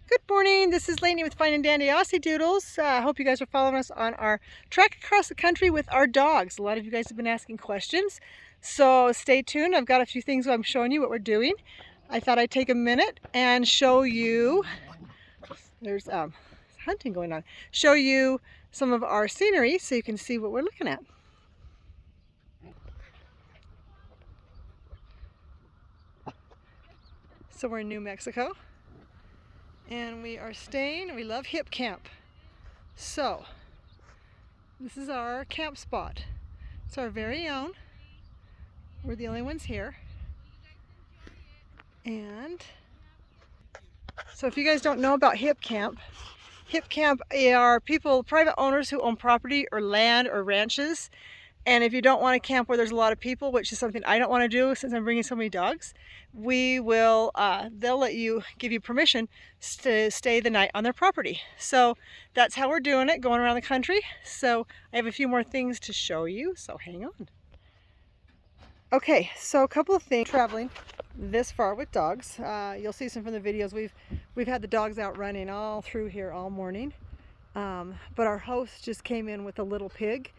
Good morning, this is Lainey with Fine and Dandy Aussie Doodles. I hope you guys are following us on our trek across the country with our dogs. A lot of you guys have been asking questions, so stay tuned. I've got a few things I'm showing you what we're doing. I thought I'd take a minute and show you, there's hunting going on, show you some of our scenery so you can see what we're looking at. So we're in New Mexico. And we are staying, we love Hip Camp. So, this is our camp spot. It's our very own. We're the only ones here. And so if you guys don't know about Hip Camp are people, private owners who own property or land or ranches. And if you don't want to camp where there's a lot of people, which is something I don't want to do since I'm bringing so many dogs, we will, they'll let you, give you permission to stay the night on their property. So that's how we're doing it, going around the country. So I have a few more things to show you, so hang on. Okay, so a couple of things traveling this far with dogs. You'll see some from the videos. We've had the dogs out running all through here all morning. But our host just came in with a little pig.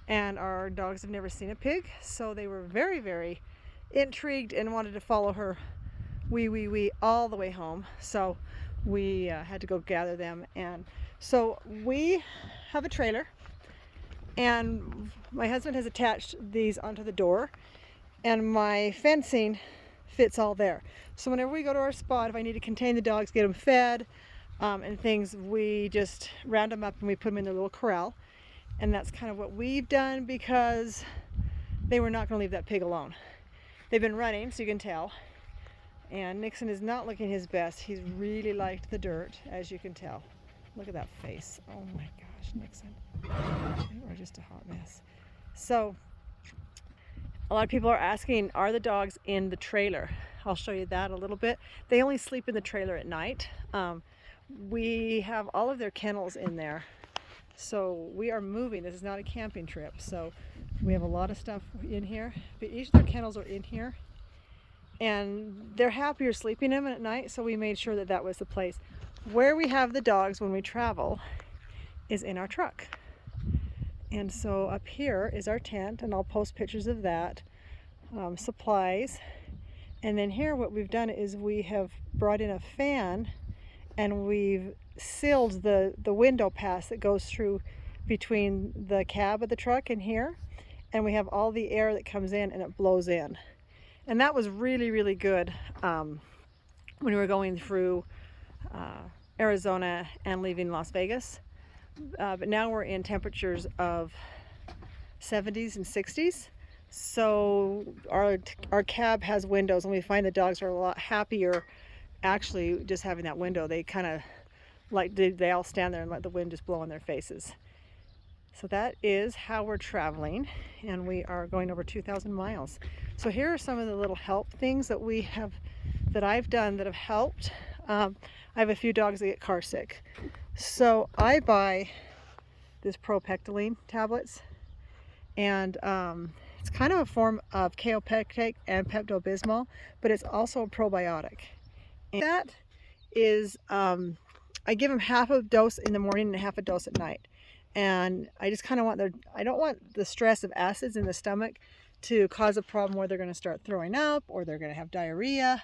And our dogs have never seen a pig, so they were very, very intrigued and wanted to follow her wee all the way home. So we had to go gather them. And so we have a trailer, and my husband has attached these onto the door, and my fencing fits all there. So whenever we go to our spot, if I need to contain the dogs, get them fed and things, we just round them up and we put them in their little corral. And that's kind of what we've done because they were not going to leave that pig alone. They've been running, so you can tell. And Nixon is not looking his best. He's really liked the dirt, as you can tell. Look at that face. Oh my gosh, Nixon. You are just a hot mess. So, a lot of people are asking, are the dogs in the trailer? I'll show you that a little bit. They only sleep in the trailer at night. We have all of their kennels in there. So we are moving. This is not a camping trip. So we have a lot of stuff in here. But each of their kennels are in here. And they're happier sleeping in them at night, so we made sure that that was the place. Where we have the dogs when we travel is in our truck. And so up here is our tent, and I'll post pictures of that. Supplies. And then here what we've done is we have brought in a fan, and we've sealed the window pass that goes through between the cab of the truck and here, and we have all the air that comes in and it blows in. And that was really, really good when we were going through Arizona and leaving Las Vegas. But now we're in temperatures of 70s and 60s. So our cab has windows, and we find the dogs are a lot happier actually just having that window. They kind of like they all stand there and let the wind just blow in their faces. So that is how we're traveling, and we are going over 2,000 miles. So here are some of the little help things that we have, that I've done that have helped. I have a few dogs that get car sick. So I buy this Propectaline tablets, and it's kind of a form of Kaopectate and Pepto-Bismol, but it's also a probiotic. And that is, I give them half a dose in the morning and half a dose at night. And I just kind of want I don't want the stress of acids in the stomach to cause a problem where they're going to start throwing up or they're going to have diarrhea.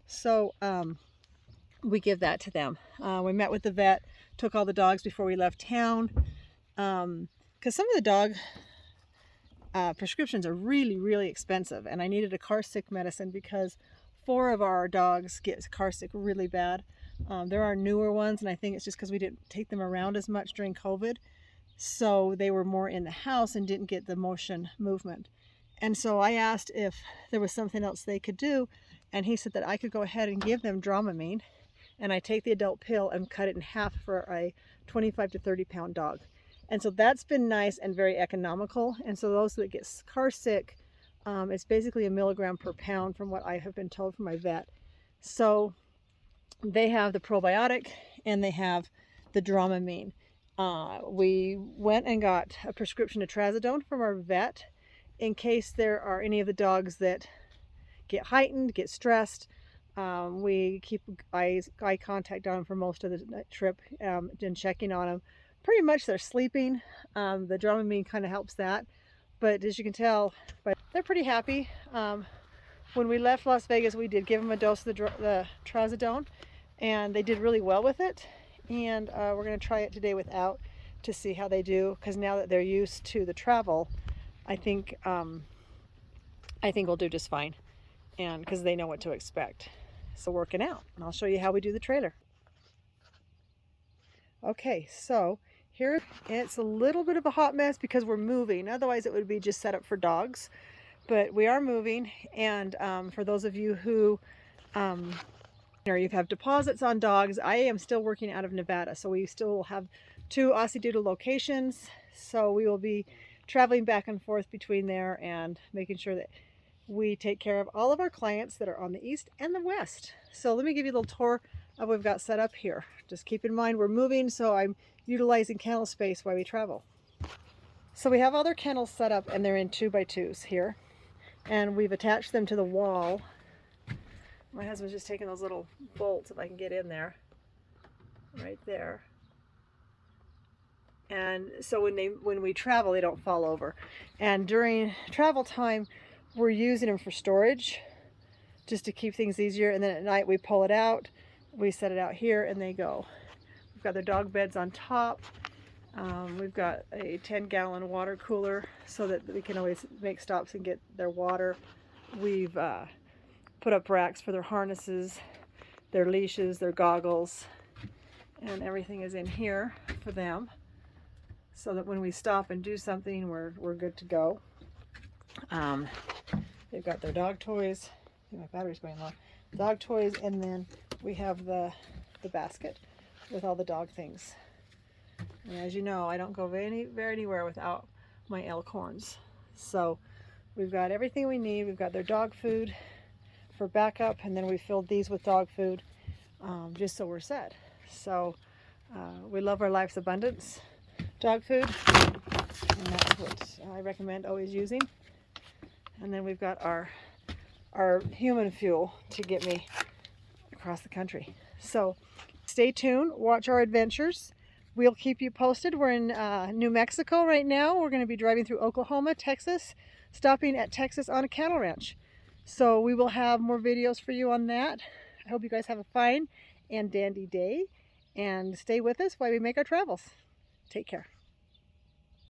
So we give that to them. We met with the vet, took all the dogs before we left town. Because some of the dog prescriptions are really, really expensive. And I needed a car sick medicine because 4 of our dogs get car sick really bad. There are newer ones, and I think it's just because we didn't take them around as much during COVID. So they were more in the house and didn't get the motion movement. And so I asked if there was something else they could do, and he said that I could go ahead and give them Dramamine, and I take the adult pill and cut it in half for a 25 to 30 pound dog. And so that's been nice and very economical. And so those that get car sick, it's basically a milligram per pound from what I have been told from my vet. So they have the probiotic and they have the Dramamine. We went and got a prescription of Trazodone from our vet in case there are any of the dogs that get heightened, get stressed. We keep eye contact on them for most of the trip, and checking on them. Pretty much they're sleeping. The Dramamine kind of helps that, but as you can tell, they're pretty happy. When we left Las Vegas, we did give them a dose of the trazodone, and they did really well with it. And we're going to try it today without to see how they do, because now that they're used to the travel, I think we'll do just fine, and because they know what to expect. So working out, and I'll show you how we do the trailer. Okay, so here it's a little bit of a hot mess because we're moving. Otherwise it would be just set up for dogs, but we are moving. And for those of you who you have deposits on dogs, I am still working out of Nevada, so we still have 2 Aussie Doodle locations. So we will be traveling back and forth between there and making sure that we take care of all of our clients that are on the east and the west. So let me give you a little tour of what we've got set up here. Just keep in mind we're moving, so I'm utilizing kennel space while we travel. So we have all their kennels set up, and they're in 2x2s here, and we've attached them to the wall. My husband's just taking those little bolts, if I can get in there, right there. And so when we travel, they don't fall over. And during travel time, we're using them for storage, just to keep things easier. And then at night we pull it out, we set it out here, and they go. We've got their dog beds on top. We've got a 10-gallon water cooler so that we can always make stops and get their water. We've put up racks for their harnesses, their leashes, their goggles, and everything is in here for them, so that when we stop and do something, we're good to go. They've got their dog toys. My battery's going low. Dog toys, and then we have the basket with all the dog things. And as you know, I don't go anywhere without my elk horns. So we've got everything we need. We've got their dog food for backup, and then we filled these with dog food, just so we're set. So we love our Life's Abundance dog food, and that's what I recommend always using. And then we've got our human fuel to get me across the country. So stay tuned, watch our adventures. We'll keep you posted. We're in New Mexico right now. We're going to be driving through Oklahoma, Texas, stopping at Texas on a cattle ranch. So we will have more videos for you on that. I hope you guys have a fine and dandy day, and stay with us while we make our travels. Take care.